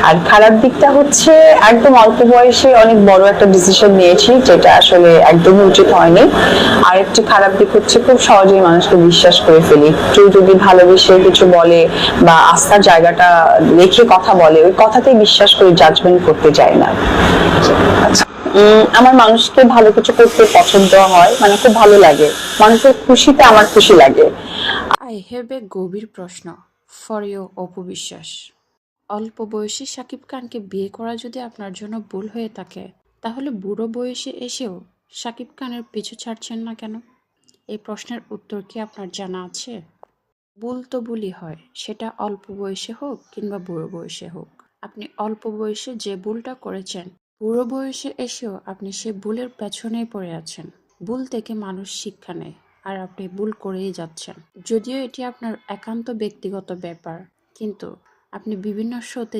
আর খারাপ দিকটা হচ্ছে একদম অল্প বয়সে অনেক বড় একটা ডিসিশন নিয়েছি, যেটা আসলে একদমই উচিত হয়নি। আর একটি খারাপ দিক হচ্ছে খুব সহজেই মানুষকে বিশ্বাস করে ফেলি। কেউ যদি ভালোবেসে কিছু বলে বা আস্থার জায়গাটা রেখে কথা বলে, ওই কথাতেই বিশ্বাস করে জাজমেন্ট করতে চাই না। আমার মানুষকে ভালো কিছু করতে পছন্দ হয়, মানে খুব ভালো লাগে, মানুষের খুশিতে আমার খুশি লাগে। আই হ্যাভ এ গভীর প্রশ্ন ফর ইউ অপু বিশ্বাস। অল্প বয়সী শাকিব খানকে বিয়ে করা যদি আপনার জন্য ভুল হয়ে থাকে, তাহলে বুড়ো বয়সে এসেও শাকিব খানের পিছু ছাড়ছেন না কেন? এই প্রশ্নের উত্তর কি আপনার জানা আছে? ভুল তো ভুলই হয়, সেটা অল্প বয়সে হোক কিংবা বুড়ো বয়সে হোক। আপনি অল্প বয়সে যে ভুলটা করেছেন, বুড়ো বয়সে এসেও আপনি সে ভুলের পেছনেই পড়ে আছেন। ভুল থেকে মানুষ শিক্ষা নেয়, আর আপনি ভুল করেই যাচ্ছেন। যদিও এটি আপনার একান্ত ব্যক্তিগত ব্যাপার, কিন্তু আপনি বিভিন্ন শোতে